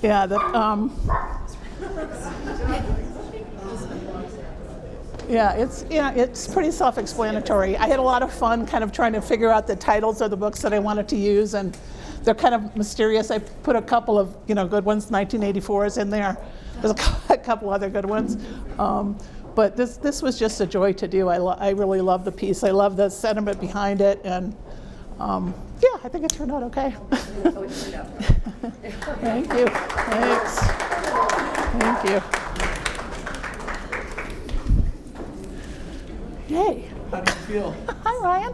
Yeah, that, it's pretty self-explanatory. I had a lot of fun kind of trying to figure out the titles of the books that I wanted to use, and they're kind of mysterious. I put a couple of good ones, 1984s in there. There's a couple other good ones. But this was just a joy to do. I really love the piece. I love the sentiment behind it, and I think it turned out okay. Oh, it turned out. Thank you. Thanks. Thank you. Yay. How do you feel? Hi, Ryan.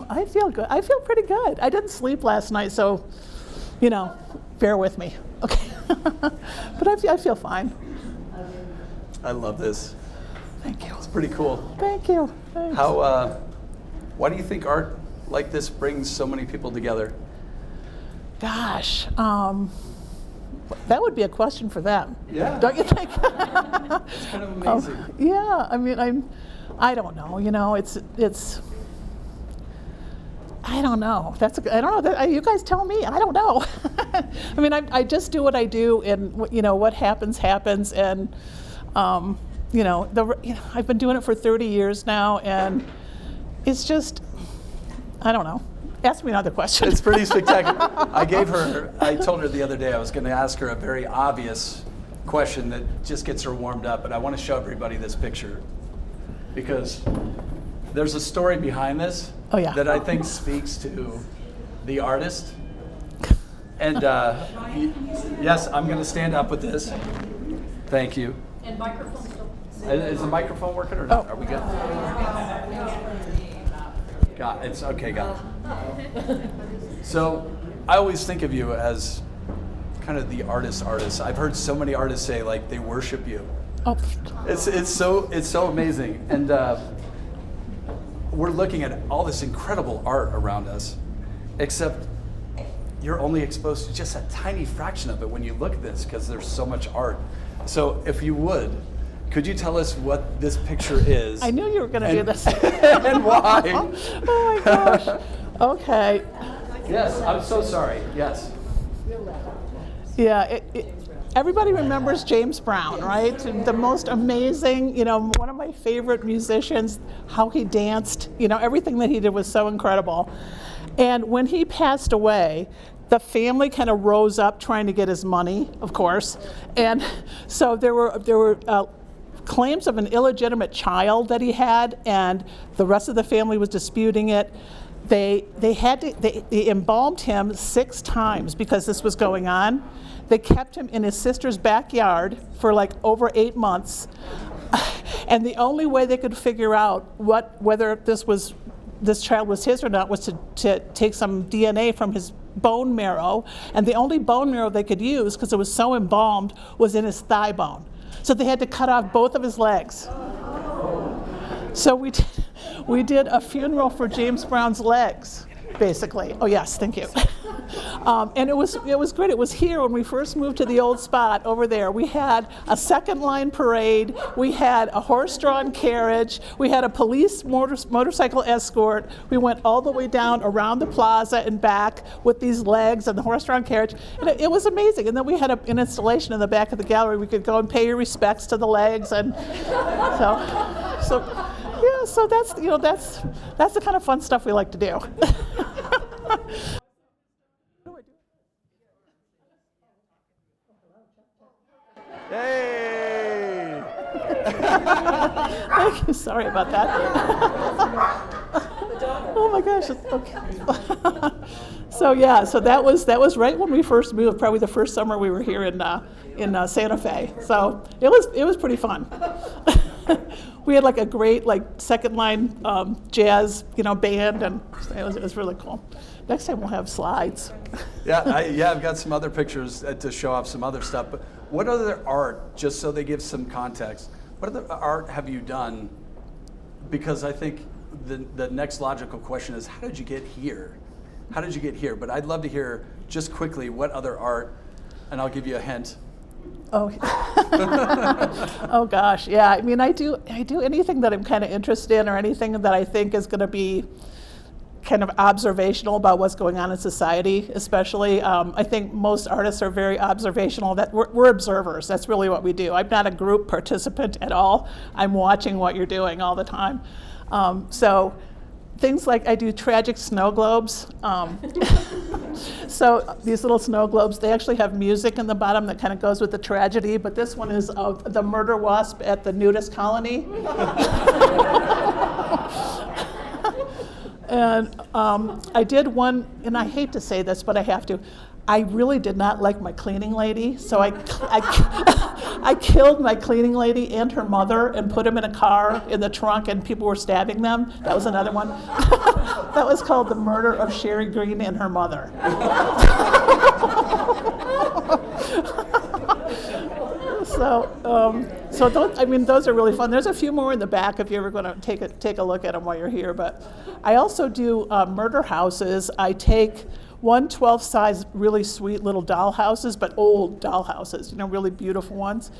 I feel good. I feel pretty good. I didn't sleep last night, so, bear with me. Okay. But I feel fine. I love this. Thank you. It's pretty cool. Thank you. Thanks. Why do you think art like this brings so many people together? Gosh, that would be a question for them. Yeah. Don't you think? It's kind of amazing. Yeah, I mean, I don't know. It's. I don't know. I don't know. You guys tell me. I don't know. I mean, I just do what I do, and what happens, and I've been doing it for 30 years now, and it's just, I don't know. Ask me another question. It's pretty spectacular. I told her the other day I was going to ask her a very obvious question that just gets her warmed up, but I want to show everybody this picture because there's a story behind this that I think speaks to the artist. And yes, I'm going to stand up with this. Thank you. And microphone still. Is the microphone working or not? Are we good? Got it. So I always think of you as kind of the artist. I've heard so many artists say like they worship you. Oh. It's so amazing. And we're looking at all this incredible art around us, except you're only exposed to just a tiny fraction of it when you look at this because there's so much art. So if you would, could you tell us what this picture is? I knew you were going to do this. And why? Oh my gosh. Okay. Yes, I'm so sorry. Yes. Yeah, everybody remembers James Brown, right? The most amazing, one of my favorite musicians, how he danced, everything that he did was so incredible. And when he passed away, the family kind of rose up trying to get his money, of course. And so there were claims of an illegitimate child that he had, and the rest of the family was disputing it. They embalmed him 6 times because this was going on. They kept him in his sister's backyard for like over 8 months. And the only way they could figure out whether this child was his or not was to take some DNA from his bone marrow, and the only bone marrow they could use, because it was so embalmed, was in his thigh bone. So they had to cut off both of his legs. So we did a funeral for James Brown's legs, basically. Oh yes, thank you. And it was great. It was here when we first moved to the old spot over there. We had a second line parade. We had a horse-drawn carriage. We had a police motorcycle escort. We went all the way down around the plaza and back with these legs and the horse-drawn carriage. And it was amazing. And then we had an installation in the back of the gallery. We could go and pay your respects to the legs. And so that's the kind of fun stuff we like to do. Hey! Thank you. Sorry about that. Oh my gosh. Okay. So that was right when we first moved. Probably the first summer we were here in Santa Fe. So it was pretty fun. We had like a great second line jazz band, and it was really cool. Next time we'll have slides. I've got some other pictures to show off some other stuff. But what other art, just so they give some context, what other art have you done? Because I think the next logical question is, how did you get here? How did you get here? But I'd love to hear just quickly what other art, and I'll give you a hint. Oh, oh gosh, yeah. I mean, I do anything that I'm kind of interested in, or anything that I think is going to be kind of observational about what's going on in society, especially. I think most artists are very observational. That we're observers. That's really what we do. I'm not a group participant at all. I'm watching what you're doing all the time. So things like I do tragic snow globes. So these little snow globes, they actually have music in the bottom that kind of goes with the tragedy, but this one is of the murder wasp at the nudist colony. And I did one, and I hate to say this, but I have to. I really did not like my cleaning lady, so I killed my cleaning lady and her mother and put them in a car in the trunk, and people were stabbing them. That was another one. That was called The Murder of Sherry Green and Her Mother. So those are really fun. There's a few more in the back if you're ever going to take a look at them while you're here. But I also do murder houses. I take 1/12 size, really sweet little doll houses, but old doll houses, really beautiful ones.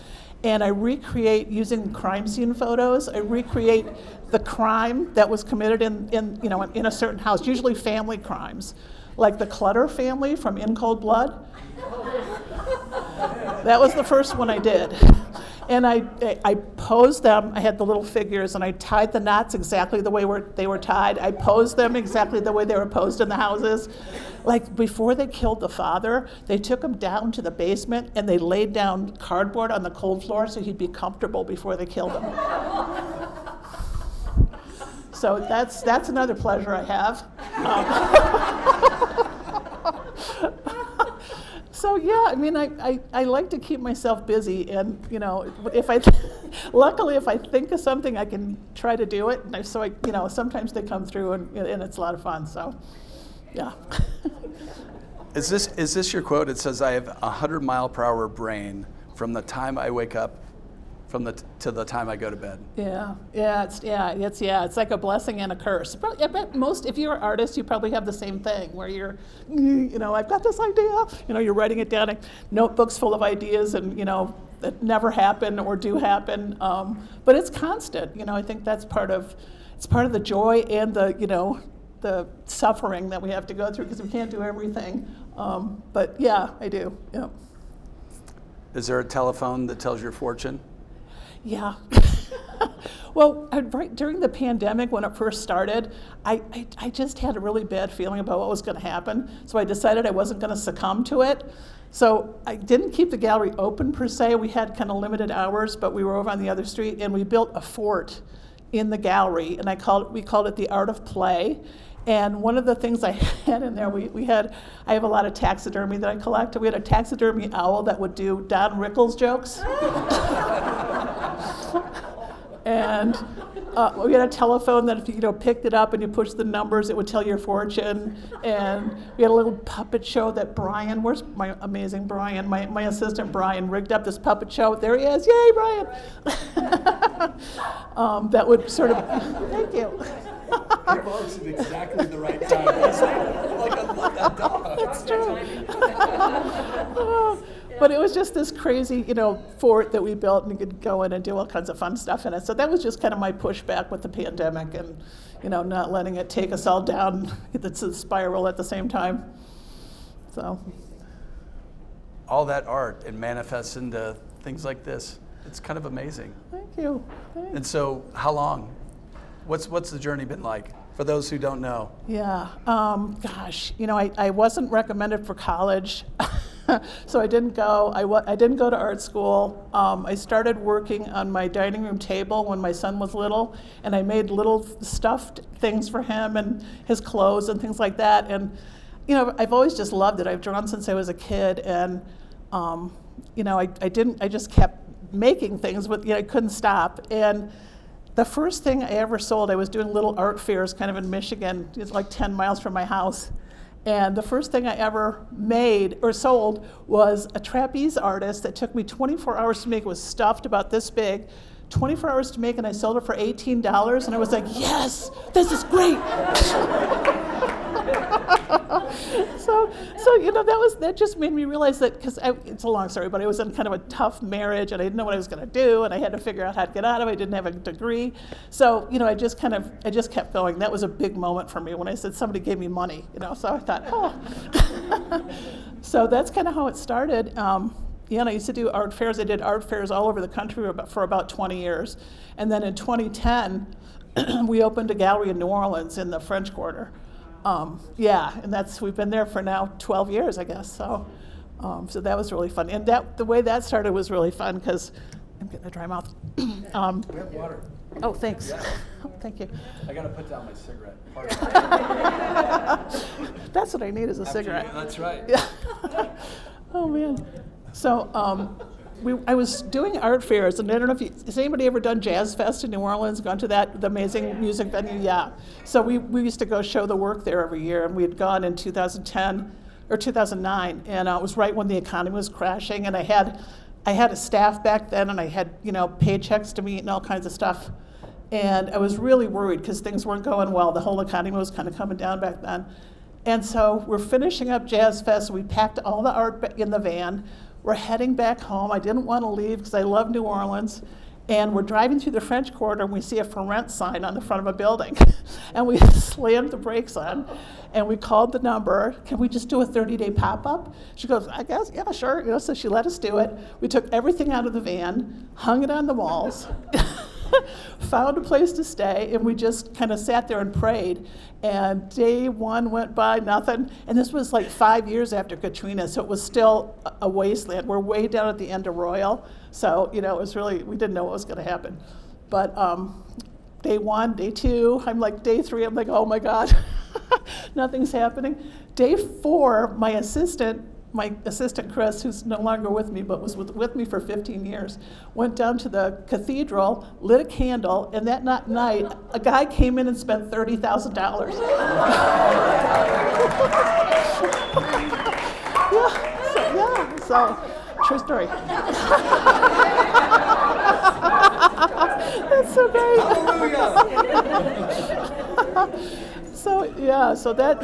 And I recreate, using crime scene photos, I recreate the crime that was committed in a certain house, usually family crimes, like the Clutter family from In Cold Blood. That was the first one I did. And I posed them. I had the little figures, and I tied the knots exactly the way they were tied. I posed them exactly the way they were posed in the houses. Like, before they killed the father, they took him down to the basement, and they laid down cardboard on the cold floor so he'd be comfortable before they killed him. So that's another pleasure I have. So yeah, I mean, I like to keep myself busy, and luckily if I think of something, I can try to do it. And so sometimes they come through, and it's a lot of fun. So, yeah. Is this your quote? It says, "I have a 100-mile-per-hour brain from the time I wake up, to the time I go to bed." It's like a blessing and a curse. I bet If you're an artist, you probably have the same thing where you're, I've got this idea. You're writing it down, notebooks full of ideas, and that never happen or do happen. But it's constant. I think that's part of the joy and the suffering that we have to go through, because we can't do everything. But yeah, I do. Yeah. Is there a telephone that tells your fortune? Yeah. Well, right during the pandemic, when it first started, I just had a really bad feeling about what was going to happen. So I decided I wasn't going to succumb to it. So I didn't keep the gallery open per se. We had kind of limited hours, but we were over on the other street, and we built a fort in the gallery, and we called it the Art of Play. And one of the things I had in there, I have a lot of taxidermy that I collect. We had a taxidermy owl that would do Don Rickles jokes. And we had a telephone that if you picked it up and you pushed the numbers, it would tell your fortune. And we had a little puppet show that Brian, where's my amazing Brian, my assistant Brian, rigged up this puppet show. There he is, yay, Brian! That would sort of, thank you. He barks at exactly the right time. I love that dog. That's true. But it was just this crazy, fort that we built, and you could go in and do all kinds of fun stuff in it. So that was just kind of my pushback with the pandemic, and not letting it take us all down. It's a spiral at the same time. So all that art, it manifests into things like this. It's kind of amazing. Thank you. Thanks. And so, how long? What's the journey been like for those who don't know? Yeah, gosh, I wasn't recommended for college, so I didn't go. I didn't go to art school. I started working on my dining room table when my son was little, and I made little stuffed things for him and his clothes and things like that. And I've always just loved it. I've drawn since I was a kid, and I just kept making things, but I couldn't stop. And the first thing I ever sold, I was doing little art fairs kind of in Michigan. It's like 10 miles from my house. And the first thing I ever made or sold was a trapeze artist that took me 24 hours to make. It was stuffed about this big, 24 hours to make, and I sold it for $18. And I was like, yes, this is great. So that just made me realize that, because it's a long story, but I was in kind of a tough marriage, and I didn't know what I was going to do, and I had to figure out how to get out of it. I didn't have a degree, so I just kept going. That was a big moment for me when I said somebody gave me money, So I thought, oh. So that's kind of how it started. And I used to do art fairs. I did art fairs all over the country for about 20 years, and then in 2010, we opened a gallery in New Orleans in the French Quarter. And we've been there for now 12 years, I guess. So that was really fun. And the way that started was really fun, because I'm getting a dry mouth. We have water. Oh, thanks. Yeah. Thank you. I got to put down my cigarette. That's what I need, is a cigarette. That's right. Yeah. Oh, man. So I was doing art fairs, and I don't know has anybody ever done Jazz Fest in New Orleans, gone to that, the amazing music venue? Yeah. So we used to go show the work there every year, and we had gone in 2010 or 2009, and it was right when the economy was crashing, and I had a staff back then, and I had paychecks to meet and all kinds of stuff, and I was really worried because things weren't going well. The whole economy was kind of coming down back then, and so we're finishing up Jazz Fest. We packed all the art in the van. We're heading back home. I didn't want to leave because I love New Orleans. And we're driving through the French Quarter, and we see a for rent sign on the front of a building. And we slammed the brakes on, and we called the number. Can we just do a 30-day pop-up? She goes, I guess, yeah, sure. So she let us do it. We took everything out of the van, hung it on the walls, found a place to stay, and we just kind of sat there and prayed. And day one went by, nothing. And this was like 5 years after Katrina, so it was still a wasteland. We're way down at the end of Royal, so it was really, we didn't know what was going to happen. But day one, day two, I'm like, day three, I'm like, oh my God, nothing's happening. Day four, my assistant Chris, who's no longer with me, but was with me for 15 years, went down to the cathedral, lit a candle, and that night, a guy came in and spent $30,000. So true story. That's so great. So that,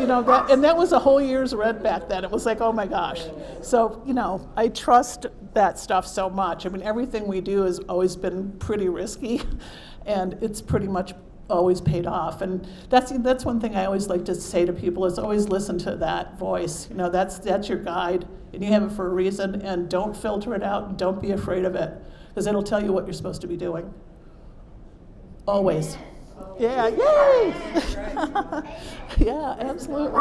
and that was a whole year's rent back then. It was like, oh my gosh. So, I trust that stuff so much. I mean, everything we do has always been pretty risky, and it's pretty much always paid off. And that's one thing I always like to say to people, is always listen to that voice. That's your guide, and you have it for a reason, and don't filter it out, and don't be afraid of it, because it'll tell you what you're supposed to be doing. Always. Yeah, yay! Yeah, absolutely.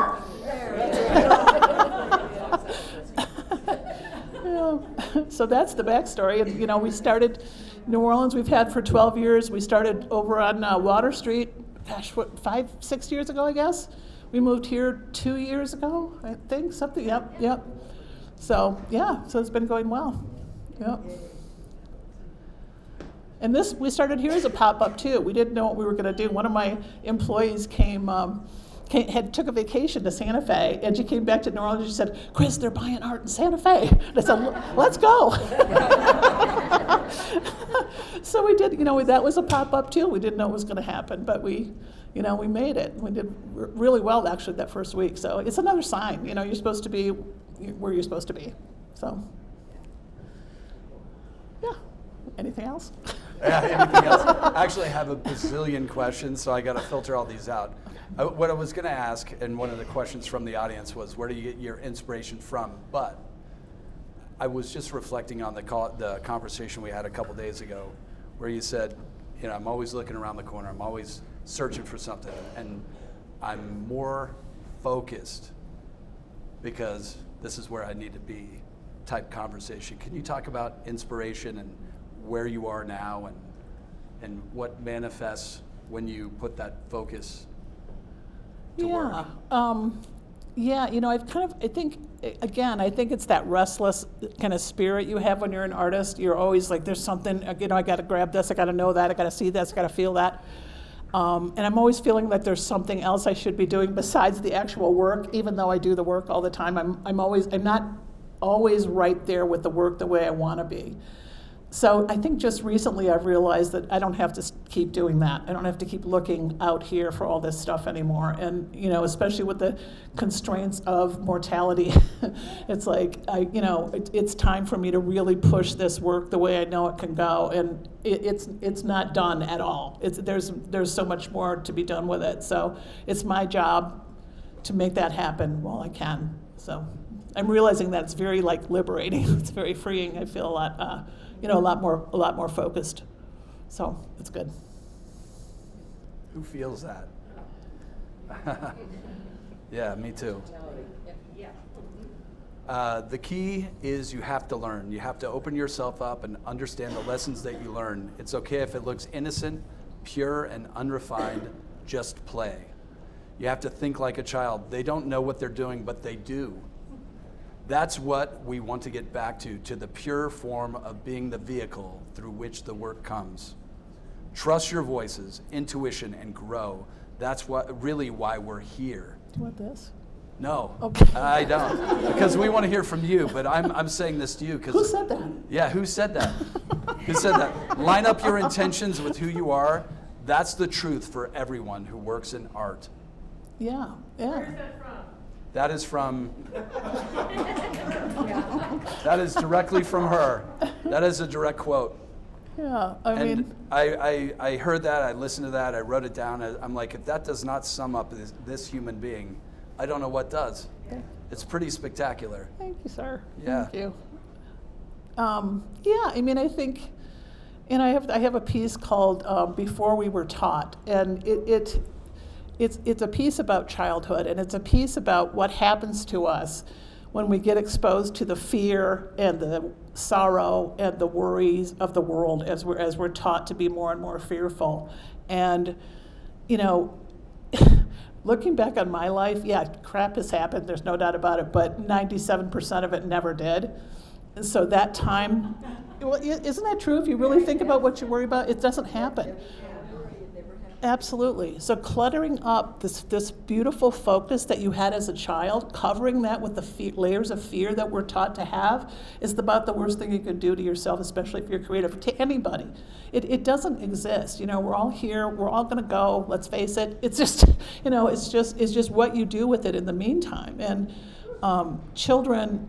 So that's the backstory. And we started New Orleans. We've had for 12 years. We started over on Water Street. Gosh, 5-6 years ago, I guess. We moved here 2 years ago, I think. Something. Yep. So so it's been going well. Yep. And we started here as a pop-up too. We didn't know what we were going to do. One of my employees took a vacation to Santa Fe, and she came back to New Orleans and she said, Chris, they're buying art in Santa Fe. And I said, let's go. So we did, that was a pop-up too. We didn't know what was going to happen, but we made it. We did really well actually that first week. So it's another sign, you're supposed to be where you're supposed to be. So, yeah. Anything else? Yeah, anything else? I actually have a bazillion questions, so I got to filter all these out. What I was going to ask, and one of the questions from the audience was, where do you get your inspiration from? But I was just reflecting on the conversation we had a couple days ago, where you said, I'm always looking around the corner. I'm always searching for something, and I'm more focused because this is where I need to be type conversation. Can you talk about inspiration and where you are now and what manifests when you put that focus to work? I think it's that restless kind of spirit you have when you're an artist. You're always like, there's something, I got to grab this, I got to know that, I got to see this, I got to feel that. And I'm always feeling like there's something else I should be doing besides the actual work, even though I do the work all the time. I'm not always right there with the work the way I want to be. So I think just recently I've realized that I don't have to keep doing that. I don't have to keep looking out here for all this stuff anymore. And, especially with the constraints of mortality, it's like, it's time for me to really push this work the way I know it can go. And it's not done at all. There's so much more to be done with it. So it's my job to make that happen while I can. So I'm realizing that it's very liberating. It's very freeing. I feel a lot more focused. So it's good. Who feels that? Yeah, me too. The key is you have to learn. You have to open yourself up and understand the lessons that you learn. It's okay if it looks innocent, pure, and unrefined. Just play. You have to think like a child. They don't know what they're doing, but they do. That's what we want to get back to the pure form of being the vehicle through which the work comes. Trust your voices, intuition, and grow. That's really why we're here. Do you want this? No, Okay. I don't, because we want to hear from you, but I'm saying this to you. Who said that? Yeah, who said that? Who said that? Line up your intentions with who you are. That's the truth for everyone who works in art. Yeah. Where's that from? That is directly from her. That is a direct quote. Yeah, I mean, I heard that, I listened to that, I wrote it down. I'm like, if that does not sum up this human being, I don't know what does. It's pretty spectacular. thank you, sir. Yeah. Thank you. Yeah, I mean, I think, and I have a piece called "Before We Were Taught," and it's a piece about childhood, and it's a piece about what happens to us when we get exposed to the fear and the sorrow and the worries of the world as we're taught to be more and more fearful. And looking back on my life, yeah, crap has happened, there's no doubt about it, but 97% of it never did. And so that time, well, isn't that true? If you really think about what you worry about, it doesn't happen. Absolutely. So cluttering up this beautiful focus that you had as a child, covering that with the layers of fear that we're taught to have, is about the worst thing you can do to yourself, especially if you're creative, to anybody. It doesn't exist. We're all here. We're all going to go. Let's face it. It's just, it's just what you do with it in the meantime. And children,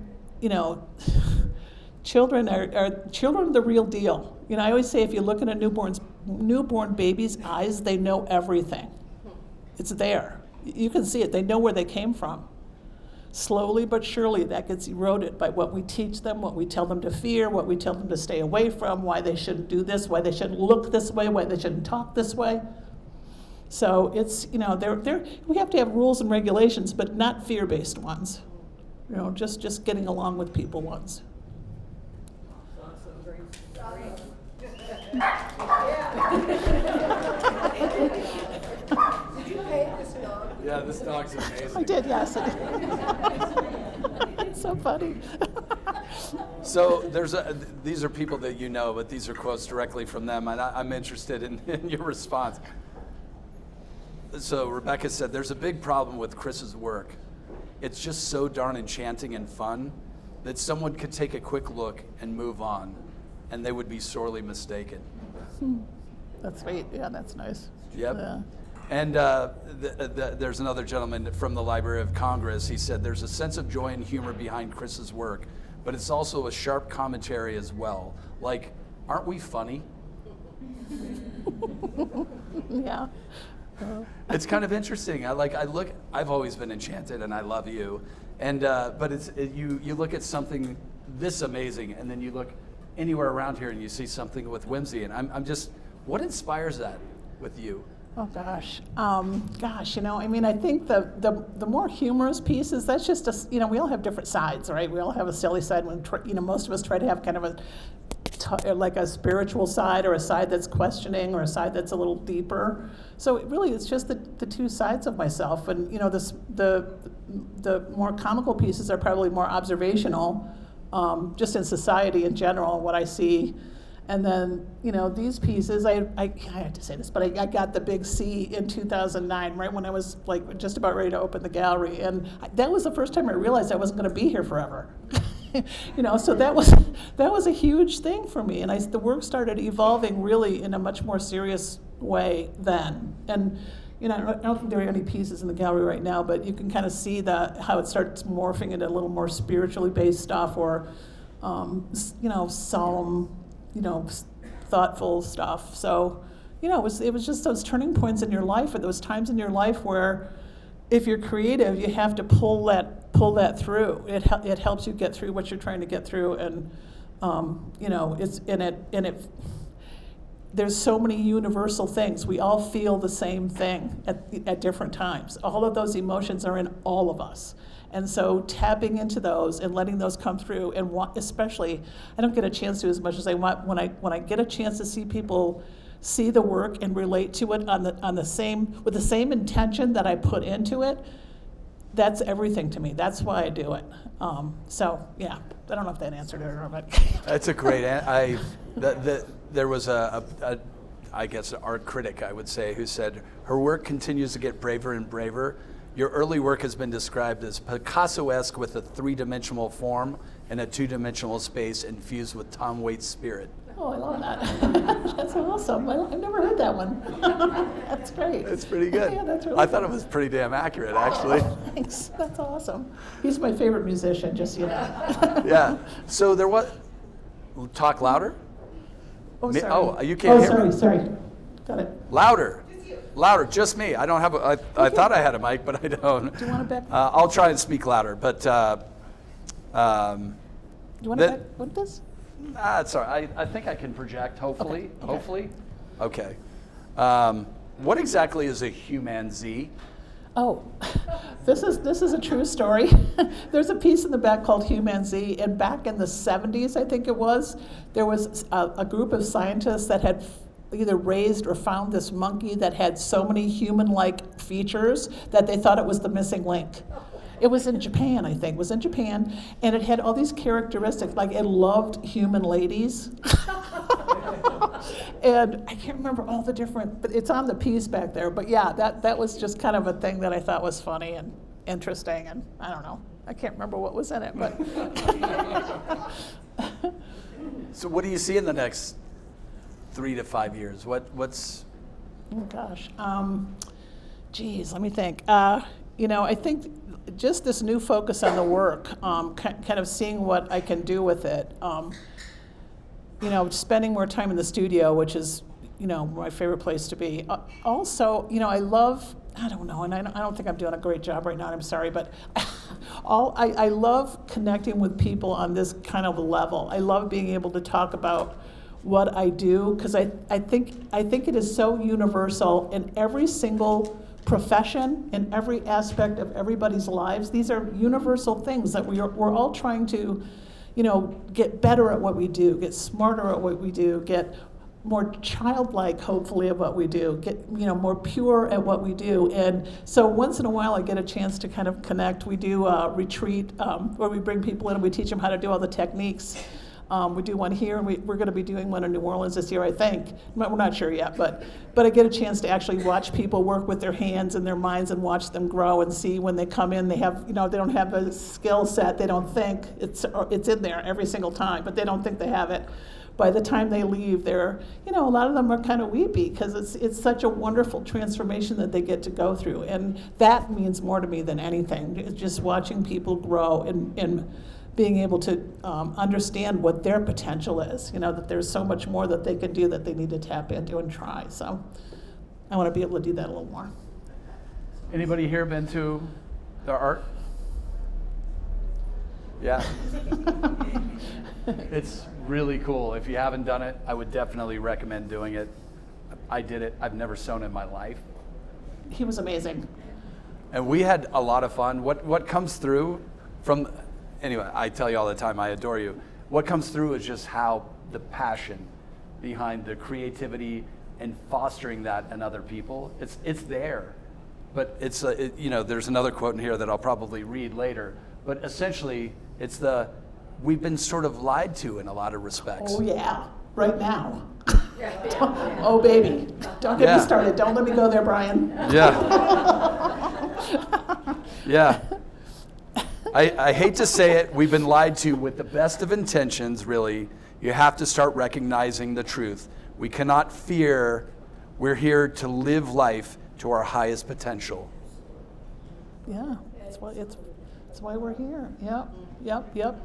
children are the real deal. I always say if you look in a newborn baby's eyes, they know everything. It's there. You can see it. They know where they came from. Slowly but surely, that gets eroded by what we teach them, what we tell them to fear, what we tell them to stay away from, why they shouldn't do this, why they shouldn't look this way, why they shouldn't talk this way. So it's, we have to have rules and regulations, but not fear-based ones. Just getting along with people ones. Did you pay this dog? Yeah, this dog's amazing. I did, yes. It's so funny. So these are people that you know, but these are quotes directly from them, and I'm interested in your response. So Rebecca said, there's a big problem with Chris's work. It's just so darn enchanting and fun that someone could take a quick look and move on, and they would be sorely mistaken. That's sweet. Yeah, that's nice. Yep. Yeah. And there's another gentleman from the Library of Congress. He said, there's a sense of joy and humor behind Chris's work, but it's also a sharp commentary as well. Like, aren't we funny? Yeah. It's kind of interesting. I've always been enchanted, and I love you. And but you look at something this amazing, and then you look anywhere around here, and you see something with whimsy. And I'm just, what inspires that with you? Oh gosh, I mean, I think the more humorous pieces, that's just we all have different sides, right? We all have a silly side. When most of us try to have kind of like a spiritual side, or a side that's questioning, or a side that's a little deeper. So it's just the two sides of myself. And the more comical pieces are probably more observational, just in society in general, what I see. And then, these pieces, I had to say this, but I got the big C in 2009, right when I was just about ready to open the gallery. And that was the first time I realized I wasn't going to be here forever. So that was a huge thing for me, and the work started evolving really in a much more serious way then. And I don't think there are any pieces in the gallery right now, but you can kind of see how it starts morphing into a little more spiritually based stuff, or solemn, thoughtful stuff. So, it was just those turning points in your life, or those times in your life where, if you're creative, you have to pull that through. It helps you get through what you're trying to get through, and there's so many universal things. We all feel the same thing at different times. All of those emotions are in all of us. And so tapping into those and letting those come through, and especially, I don't get a chance to as much as I want, when I get a chance to see people see the work and relate to it with the same intention that I put into it, that's everything to me. That's why I do it. So yeah, I don't know if that answered it or not. But That's a great there was I guess an art critic, I would say, who said her work continues to get braver and braver. Your early work has been described as Picasso-esque, with a three-dimensional form and a two-dimensional space infused with Tom Waits' spirit. Oh, I love that. That's awesome. I've never heard that one. That's great. It's pretty good. Yeah, that's really I thought it was pretty damn accurate, actually. Oh, thanks. That's awesome. He's my favorite musician, just so you know. Yeah. So there was. Talk louder. Oh, sorry. Oh, you can't hear me. Sorry. Got it. Louder. Louder. Just me. I don't have I thought I had a mic, but I don't. Do you want to back? I'll try and speak louder, but. Do you want to back? What this? It's all right. I think I can project, hopefully. Okay. Hopefully. Okay. What exactly is a human Z? Oh, this is a true story. There's a piece in the back called Human Z, and back in the 70s, I think it was, there was a group of scientists that had either raised or found this monkey that had so many human-like features that they thought it was the missing link. It was in Japan, I think. It was in Japan, and it had all these characteristics, like it loved human ladies. And I can't remember all the different, but it's on the piece back there. But yeah, that was just kind of a thing that I thought was funny and interesting, and I don't know. I can't remember what was in it, but. So what do you see in the next 3 to 5 years? What's? Oh gosh, geez, let me think. I think just this new focus on the work, kind of seeing what I can do with it. Spending more time in the studio, which is, my favorite place to be. Also, I love, I don't know, and I don't think I'm doing a great job right now, I'm sorry, but I love connecting with people on this kind of level. I love being able to talk about what I do, because I think it is so universal in every single profession, in every aspect of everybody's lives. These are universal things that we're all trying to, get better at what we do, get smarter at what we do, get more childlike, hopefully, at what we do, get more pure at what we do. And so once in a while I get a chance to kind of connect. We do a retreat where we bring people in and we teach them how to do all the techniques. We do one here, and we're going to be doing one in New Orleans this year, I think. We're not sure yet, but I get a chance to actually watch people work with their hands and their minds and watch them grow and see when they come in, they have, they don't have a skill set, they don't think it's in there every single time, but they don't think they have it. By the time they leave, they're, a lot of them are kind of weepy, because it's such a wonderful transformation that they get to go through, and that means more to me than anything. It's just watching people grow and being able to understand what their potential is, that there's so much more that they can do that they need to tap into and try. So I want to be able to do that a little more. Anybody here been to the art? Yeah. It's really cool. If you haven't done it, I would definitely recommend doing it. I did it. I've never sewn in my life. He was amazing. And we had a lot of fun. What comes through from... Anyway, I tell you all the time, I adore you. What comes through is just how the passion behind the creativity and fostering that in other people, it's there. But it's, there's another quote in here that I'll probably read later. But essentially, it's we've been sort of lied to in a lot of respects. Oh yeah, right now. Oh baby, don't get me started. Don't let me go there, Brian. Yeah. Yeah. I hate to say it, we've been lied to with the best of intentions, really. You have to start recognizing the truth. We cannot fear. We're here to live life to our highest potential. Yeah, that's why we're here. Yep.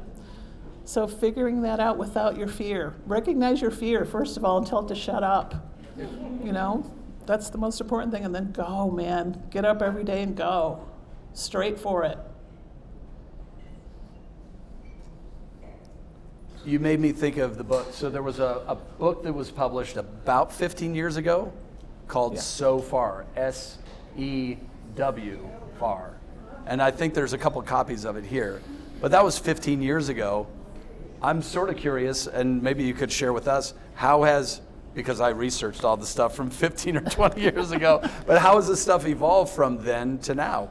So figuring that out without your fear. Recognize your fear, first of all, and tell it to shut up. You know, that's the most important thing. And then go, man. Get up every day and go. Straight for it. You made me think of the book. So there was a book that was published about 15 years ago called So Far, S-E-W, Far. And I think there's a couple copies of it here. But that was 15 years ago. I'm sort of curious, and maybe you could share with us, because I researched all the stuff from 15 or 20 years ago, but how has this stuff evolved from then to now?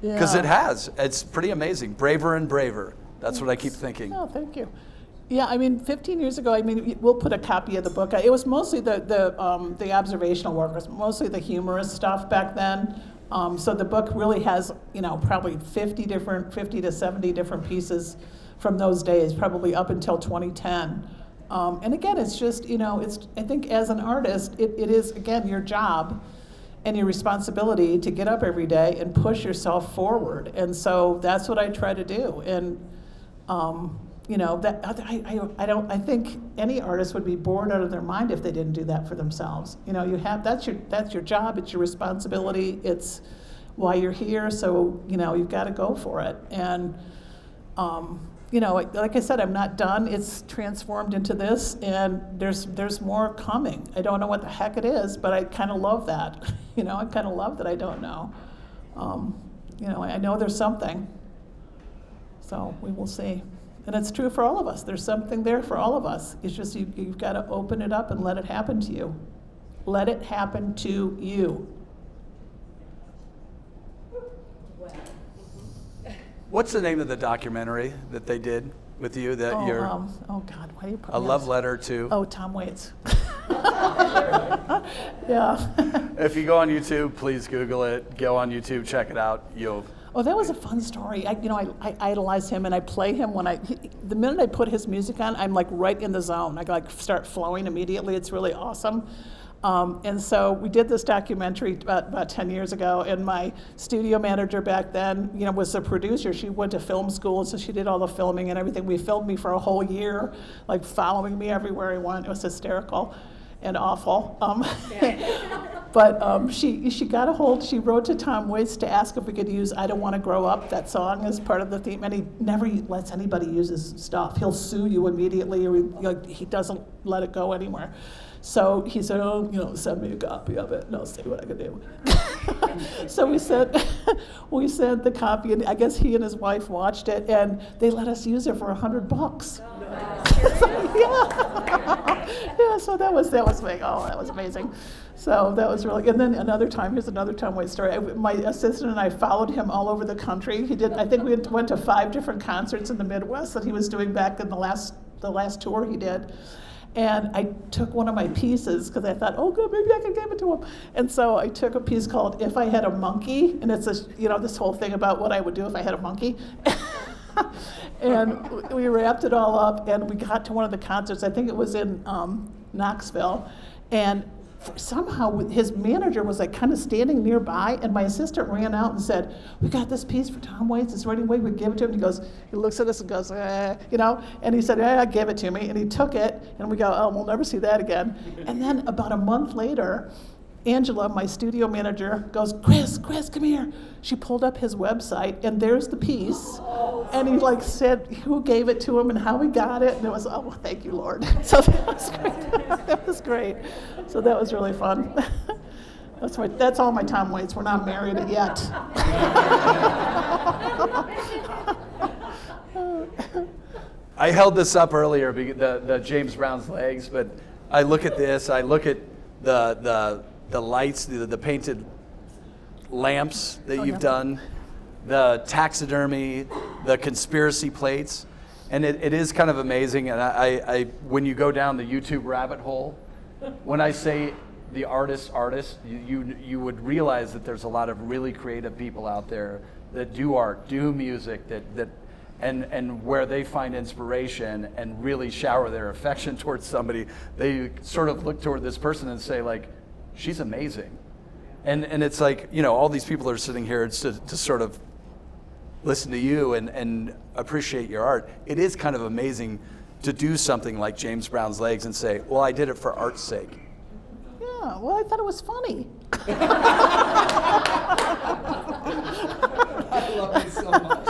Because it has. It's pretty amazing. Braver and braver. That's what I keep thinking. Oh, thank you. Yeah, I mean, 15 years ago, I mean, we'll put a copy of the book. It was mostly the observational work. It was mostly the humorous stuff back then. So the book really has, probably 50 to 70 different pieces from those days, probably up until 2010. And again, it's just, I think as an artist, it is, again, your job and your responsibility to get up every day and push yourself forward. And so that's what I try to do. And, I think any artist would be bored out of their mind if they didn't do that for themselves. That's your job, it's your responsibility, it's why you're here, so, you've got to go for it. And, like I said, I'm not done. It's transformed into this, and there's more coming. I don't know what the heck it is, but I kind of love that. I kind of love that I don't know. I know there's something. So we will see. And it's true for all of us. There's something there for all of us. It's just you've got to open it up and let it happen to you. Let it happen to you. What's the name of the documentary that they did with you that oh God, why do you put a love letter to? Oh, Tom Waits. Yeah. If you go on YouTube, please Google it. Go on YouTube, check it out. Oh, that was a fun story. I idolize him, and I play him the minute I put his music on, I'm like right in the zone. I start flowing immediately. It's really awesome. And so we did this documentary about 10 years ago, and my studio manager back then, was the producer. She went to film school, so she did all the filming and everything. We filmed me for a whole year, like following me everywhere I went. It was hysterical and awful. But she got a hold, she wrote to Tom Waits to ask if we could use I Don't Want to Grow Up, that song, as part of the theme. And he never lets anybody use his stuff. He'll sue you immediately, or he doesn't let it go anywhere. So he said, send me a copy of it, and I'll see what I can do. So we sent the copy, and I guess he and his wife watched it, and they let us use it for $100. Yeah, so that was like, that was amazing. So that was really, and then here's another Tom Waits story. My assistant and I followed him all over the country. I think we went to 5 different concerts in the Midwest that he was doing back in the last tour he did. And I took one of my pieces because I thought, oh, good, maybe I can give it to him. And so I took a piece called If I Had a Monkey, and it's this whole thing about what I would do if I had a monkey. And we wrapped it all up, and we got to one of the concerts. I think it was in Knoxville, and somehow his manager was like kind of standing nearby, and my assistant ran out and said, we got this piece for Tom Waits, it's ready, we give it to him. He looks at us and goes, and he said, give it to me. And he took it, and we go, we'll never see that again. And then about a month later, Angela, my studio manager, goes, Chris, come here. She pulled up his website, and there's the piece. And he said who gave it to him and how he got it. And it was, thank you, Lord. So that was great. That was great. So that was really fun. That's all my Tom Waits. We're not married yet. I held this up earlier, the James Brown's legs, but I look at this, I look at the lights, the painted lamps that you've done, the taxidermy, the conspiracy plates, and it is kind of amazing. And I when you go down the YouTube rabbit hole, when I say the artist, you would realize that there's a lot of really creative people out there that do art, do music, and where they find inspiration and really shower their affection towards somebody, they sort of look toward this person and say, like, she's amazing. And it's like, you know, all these people are sitting here to sort of listen to you and appreciate your art. It is kind of amazing to do something like James Brown's legs and say, well, I did it for art's sake. Yeah, well, I thought it was funny. I love you so much.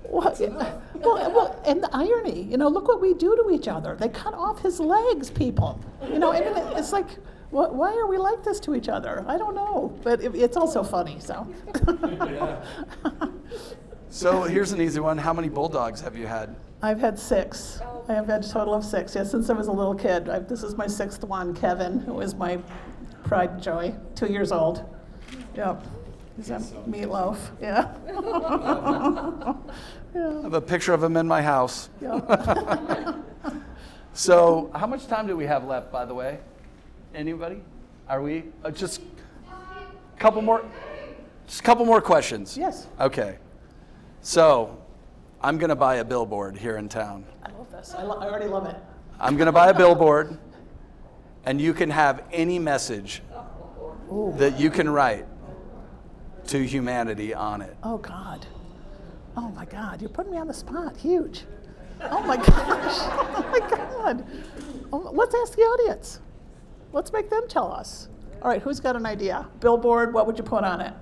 Well, and the irony, you know, look what we do to each other. They cut off his legs, people. You know, I mean, it's like, why are we like this to each other? I don't know, but it's also funny, so. Yeah. So here's an easy one. How many bulldogs have you had? I've had 6. I have had a total of 6, yeah, since I was a little kid. This is my 6th one, Kevin, who is my pride and joy, 2 years old. Yep. He's a meatloaf, yeah. I have a picture of him in my house. Yeah. So how much time do we have left, by the way? Anybody? Are we just a couple more questions? Yes. Okay. So I'm going to buy a billboard here in town. I love this. I already love it. I'm going to buy a billboard, and you can have any message that you can write to humanity on it. Oh, God. Oh, my God. You're putting me on the spot. Huge. Oh, my gosh. Oh, my God. Oh, let's ask the audience. Let's make them tell us. All right, who's got an idea? Billboard, what would you put on it?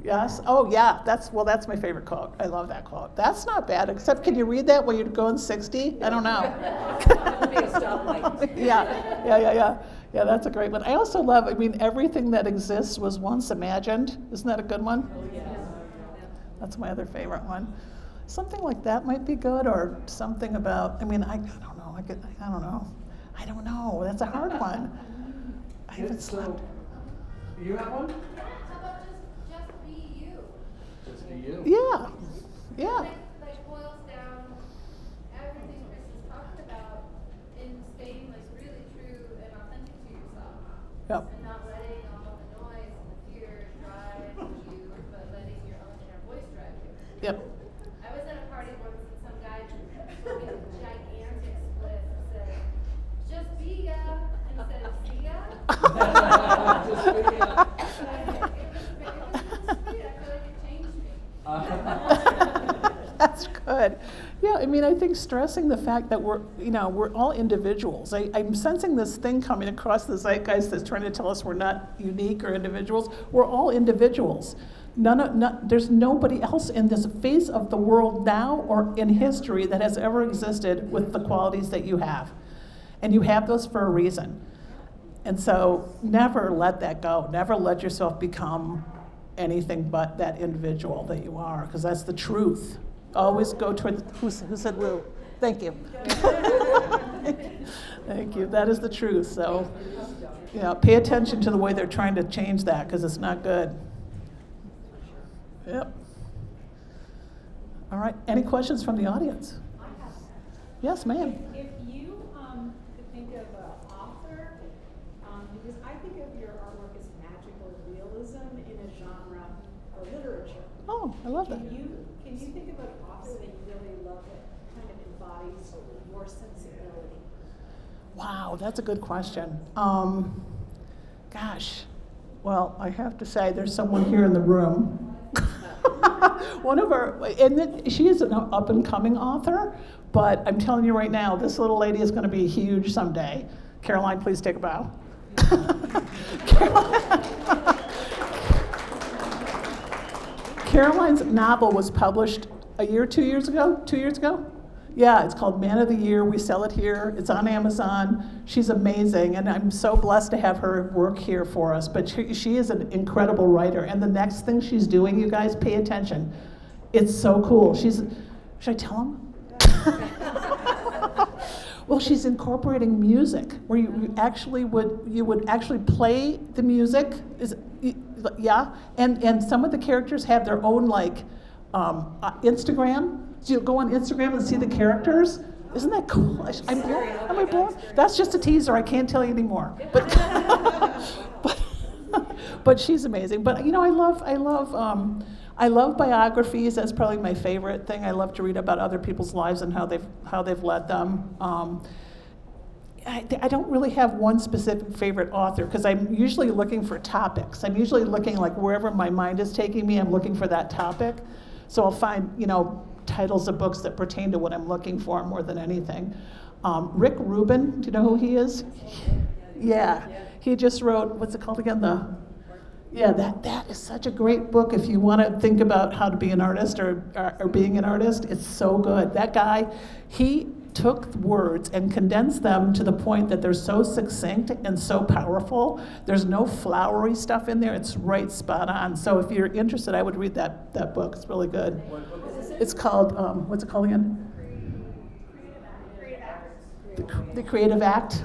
Yes? Oh, yeah. That's my favorite quote. I love that quote. That's not bad, except can you read that while you're going 60? I don't know. Yeah, that's a great one. I also love, everything that exists was once imagined. Isn't that a good one? Oh, yeah. That's my other favorite one. Something like that might be good, or something about, I don't know. I don't know. That's a hard one. I haven't slept. You have one? How about just be you? Just be you. Yeah. Like boils down everything Chris is talking about in staying like really true and authentic to yourself. Yep. And not letting all the noise and the fear drive you, but letting your own inner voice drive you. Yep. I was at a party once and some guy told me a gigantic split and said, just be ya, instead of see ya. Just be ya. It was sweet. I feel like it changed me. That's good. Yeah, I think stressing the fact that we're all individuals. I'm sensing this thing coming across the zeitgeist that's trying to tell us we're not unique or individuals. We're all individuals. There's nobody else in this face of the world now or in history that has ever existed with the qualities that you have. And you have those for a reason. And so never let that go. Never let yourself become anything but that individual that you are, because that's the truth. Always go toward, who said Lou? Thank you. Thank you. That is the truth. So, pay attention to the way they're trying to change that, because it's not good. Yep. All right. Any questions from the audience? I have. Yes, ma'am. If you could think of an author, because I think of your artwork as magical realism in a genre of literature. Oh, I love that. Can you think of an author that you really love that kind of embodies your sensibility? Wow, that's a good question. Gosh, well, I have to say there's someone here in the room. One of she is an up and coming author, but I'm telling you right now, this little lady is going to be huge someday. Caroline, please take a bow. Caroline's novel was published 2 years ago? Yeah, it's called Man of the Year. We sell it here. It's on Amazon. She's amazing, and I'm so blessed to have her work here for us. But she is an incredible writer, and the next thing she's doing, you guys, pay attention. It's so cool. Should I tell them? Well, she's incorporating music, where you would actually play the music. Yeah, and some of the characters have their own Instagram. So you'll go on Instagram and see the characters. Isn't that cool? Am I blown? That's just a teaser. I can't tell you anymore. But she's amazing. But I I love biographies. That's probably my favorite thing. I love to read about other people's lives and how they've led them. I don't really have one specific favorite author because I'm usually looking for topics. I'm usually looking like wherever my mind is taking me, I'm looking for that topic. So I'll find, titles of books that pertain to what I'm looking for more than anything. Rick Rubin, do you know who he is? Yeah, he just wrote, what's it called again? That is such a great book if you want to think about how to be an artist or being an artist. It's so good. That guy, he took words and condensed them to the point that they're so succinct and so powerful. There's no flowery stuff in there. It's right spot on. So if you're interested, I would read that book. It's really good. It's called, what's it called again? The Creative Act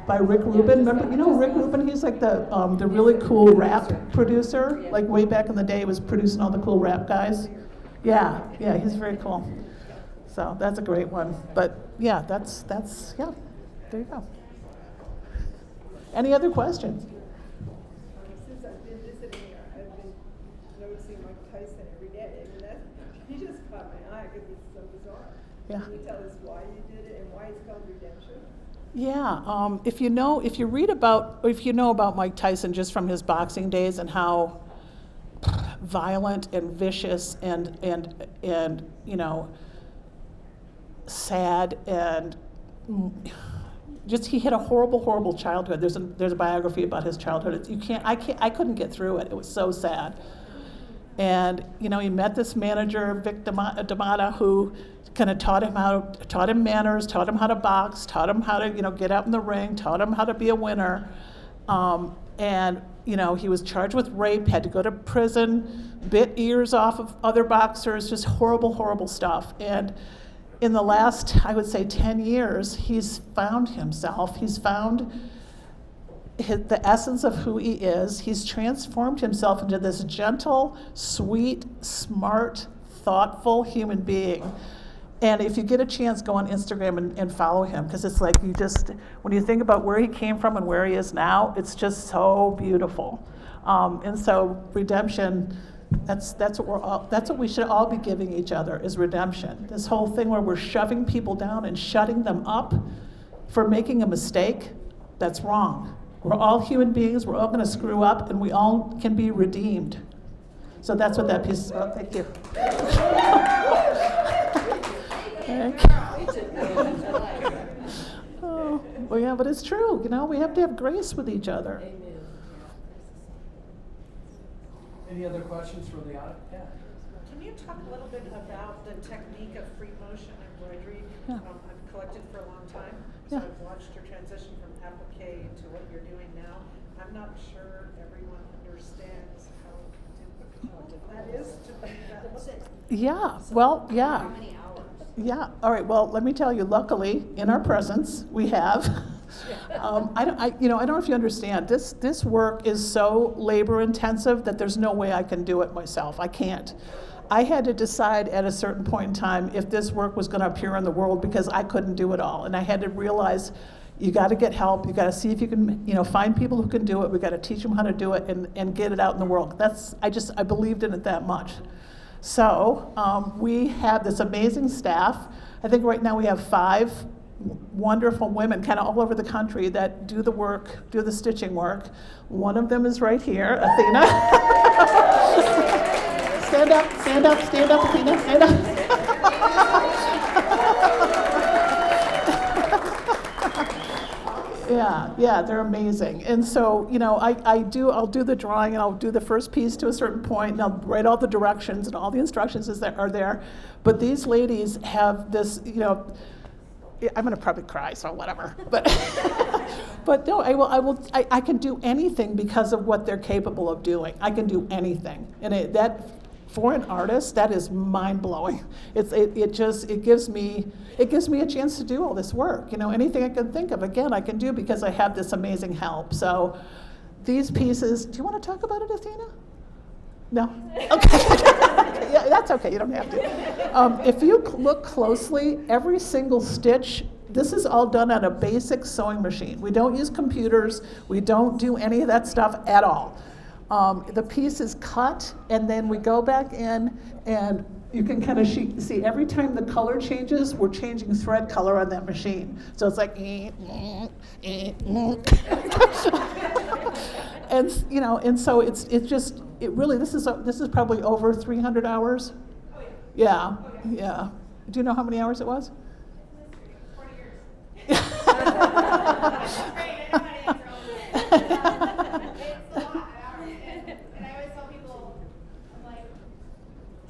by Rick Rubin. Remember, Rick Rubin? He's like the really cool rap producer. Like way back in the day, he was producing all the cool rap guys. Yeah, he's very cool. So that's a great one. But yeah, that's there you go. Any other questions? Since I've been visiting here, I've been noticing Mike Tyson every day. He just caught my eye because it's so bizarre. Yeah. Can you tell us why you did it and why it's called Redemption? Yeah, if you know about Mike Tyson just from his boxing days and how violent and vicious and sad and just he had a horrible childhood. There's a biography about his childhood. I couldn't get through it. It was so sad. And he met this manager, Vic D'Amata, who kind of taught him manners, taught him how to box, taught him how to get out in the ring, taught him how to be a winner. And he was charged with rape, had to go to prison, bit ears off of other boxers, just horrible stuff. And in the last, I would say, 10 years, he's found himself. He's found the essence of who he is. He's transformed himself into this gentle, sweet, smart, thoughtful human being. And if you get a chance, go on Instagram and follow him, because it's like when you think about where he came from and where he is now, it's just so beautiful. And so redemption, that's what we should all be giving each other, is redemption. This whole thing where we're shoving people down and shutting them up for making a mistake, that's wrong. We're all human beings, we're all going to screw up, and we all can be redeemed. So that's what that piece is about. Thank you. Oh, well, yeah, but it's true. We have to have grace with each other. Any other questions from the audience? Yeah. Can you talk a little bit about the technique of free motion embroidery? Yeah. I've collected for a long time, so Yeah. I've watched your transition from applique to what you're doing now. I'm not sure everyone understands how difficult that is to do that. Yeah, well, yeah. How many hours? Yeah, all right, well, let me tell you, luckily, in our presence, we have, I don't know if you understand, this work is so labor intensive that there's no way I can do it myself. I can't. I had to decide at a certain point in time if this work was going to appear in the world, because I couldn't do it all. And I had to realize you got to get help. You got to see if you can, find people who can do it. We got to teach them how to do it and get it out in the world. I believed in it that much. So we have this amazing staff. I think right now we have 5 wonderful women kind of all over the country that do the work, do the stitching work. One of them is right here, Athena. Stand up, Athena, stand up. Yeah, they're amazing. And so, I'll do the drawing and I'll do the first piece to a certain point and I'll write all the directions and all the instructions that are there. But these ladies have this, I'm gonna probably cry, so whatever. But but no, I can do anything because of what they're capable of doing. I can do anything. And that for an artist, that is mind-blowing. It gives me a chance to do all this work. Anything I can think of, again, I can do because I have this amazing help. So these pieces, do you want to talk about it, Athena? No? Okay. Yeah, that's okay, you don't have to. If you look closely, every single stitch, this is all done on a basic sewing machine. We don't use computers. We don't do any of that stuff at all. The piece is cut, and then we go back in, and you can kind of see every time the color changes, we're changing thread color on that machine. So it's like, and you know, and so it's just really this is probably over 300 hours. Oh, yeah. Yeah. Do you know how many hours it was? 40 years. Great, I know how to answer all of this. It's a lot of hours. And I always tell people, I'm like,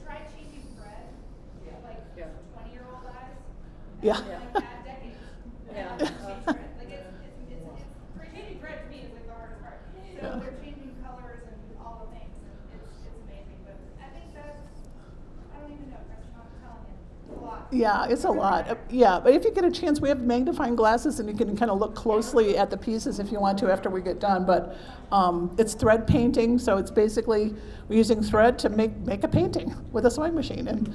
try changing thread, like 20-year-old guys. Yeah. Like that decade. Yeah. Change thread. Like for changing thread to me is like the hardest part. So Yeah. they're changing colors and all the things, and it's amazing. But I think that's, I don't even know, Chris, I'm telling you, it's a lot. Yeah, it's a lot. Yeah, but if you get a chance, we have magnifying glasses, and you can kind of look closely at the pieces if you want to after we get done. But it's thread painting, so it's basically we're using thread to make a painting with a sewing machine. And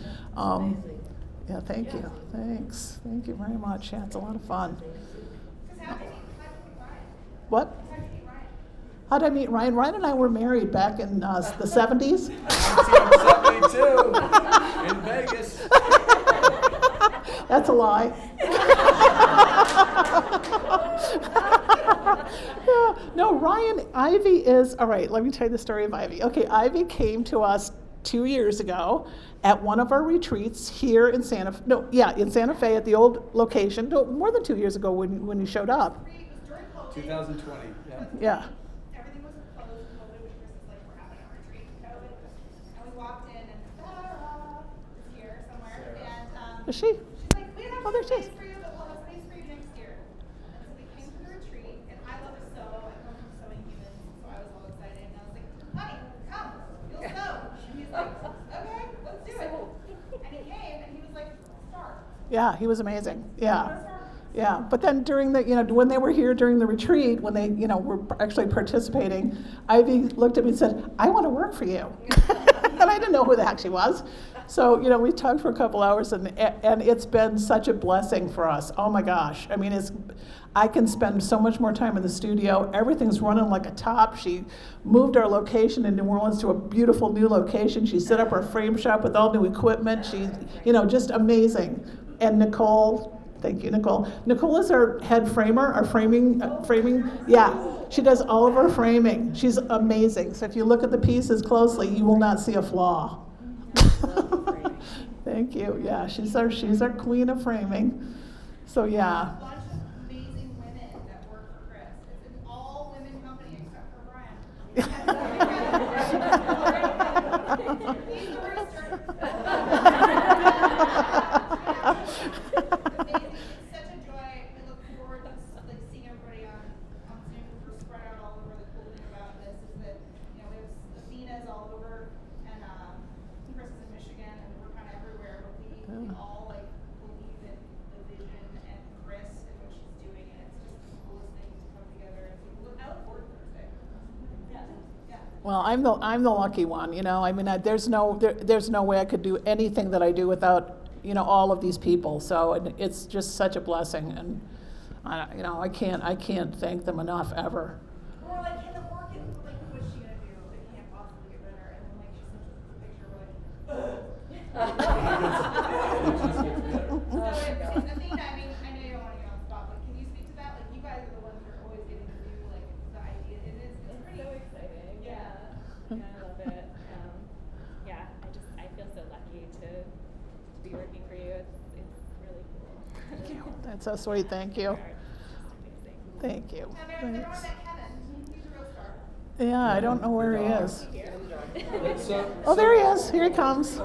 yeah, thank you. Thanks. Thank you very much. Yeah, it's a lot of fun. Because how did you meet Ryan? What? How did you meet Ryan? How did I meet Ryan? Ryan and I were married back in the 70s. 1972 in Vegas. That's a lie. Yeah, no, Ryan, Ivy is, all right, let me tell you the story of Ivy. Okay, Ivy came to us 2 years ago at one of our retreats here in Santa Fe at the old location, no, more than 2 years ago when you showed up. It was during COVID. 2020. Yeah. Yeah. Everything was closed. COVID was just like, we're having a retreat in COVID. And we walked in and Sarah is here somewhere. And Is she? she's like, we don't Oh, have there she space is. for you, but we'll have space for you next year. And so we came to the retreat, and I love to sew. I come from sewing humans, so I was all excited. And I was like, honey, come, you'll sew. And he's like, okay, let's do it. And he came, and he was like, start. Yeah, he was amazing. Yeah. Yeah, but then during the, when they were here during the retreat, when they, were actually participating, Ivy looked at me and said, I want to work for you. And I didn't know who the heck she was. So, we talked for a couple hours, and it's been such a blessing for us. Oh my gosh. I mean, I can spend so much more time in the studio. Everything's running like a top. She moved our location in New Orleans to a beautiful new location. She set up our frame shop with all new equipment. She's, just amazing. And Nicole, thank you, Nicole. Nicole is our head framer, our framing. Yeah, she does all of our framing. She's amazing. So if you look at the pieces closely, you will not see a flaw. Thank you. Yeah, she's our queen of framing. So yeah. A bunch of amazing women that work for Chris. It's an all-women company except for Brian. He's the rooster. Amazing. It's such a joy. We look forward to seeing everybody on Zoom. We're spread out all over. The cool thing about this is that we have Athena's all over, and Chris is in Michigan, and we're kind of everywhere. But we all believe in the vision and Chris and what she's doing, and it's just the coolest thing to come together. And so look out for Thursday. Yeah. Well, I'm the lucky one, I mean, there's no way I could do anything that I do without, all of these people. So it's just such a blessing, and I can't thank them enough ever. We're like, in the work, and what's she gonna do? It can't possibly get better. And then she sends us a picture, we're like, So Athena, I mean, I know you don't want to get on the spot, but can you speak to that? Like, you guys are the ones who are always getting to do the idea. It's pretty so exciting. Yeah, I love it. I feel so lucky to be working for you. It's really cool. Thank you. That's so sweet. Thank you. Amazing. Thank you. Now, everyone Thanks. met Kevin. He's a real star. Yeah, I don't know where he is. So, Oh, there he is. Here he comes.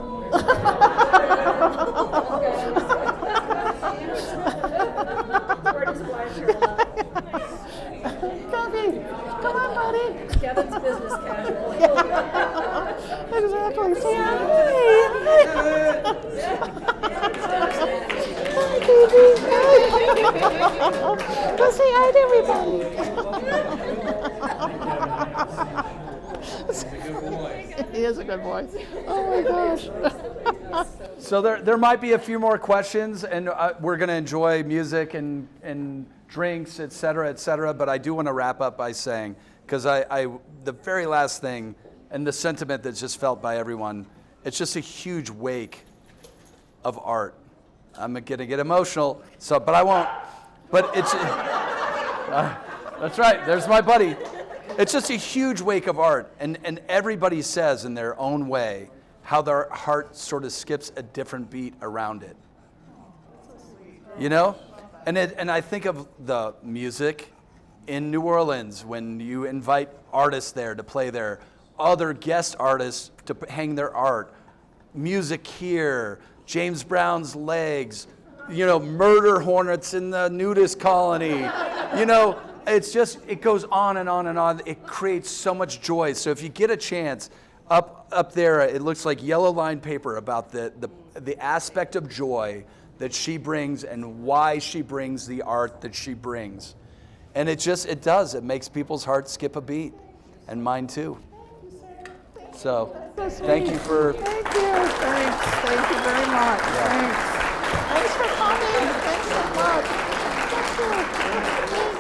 Kevin, come on, buddy. Kevin's business casual. Exactly. Say hi. Hi, baby. Go say hi to everybody. He is a good boy. Oh my gosh. So there might be a few more questions, and we're going to enjoy music and drinks, et cetera, but I do want to wrap up by saying, because the very last thing, and the sentiment that's just felt by everyone, it's just a huge wake of art. I'm going to get emotional, but I won't. But it's, that's right, there's my buddy. It's just a huge wake of art, and everybody says in their own way how their heart sort of skips a different beat around it. You know? And I think of the music in New Orleans when you invite artists there to play there, other guest artists to hang their art, music here, James Brown's Legs, you know, murder hornets in the nudist colony, you know, it goes on and on and on. It creates so much joy. So if you get a chance, up there, it looks like yellow lined paper about the aspect of joy that she brings and why she brings the art that she brings. And it makes people's hearts skip a beat, and mine too. So, thank you for... Thank you, thank you very much, thanks. Thanks for coming, thanks so much. Thank you.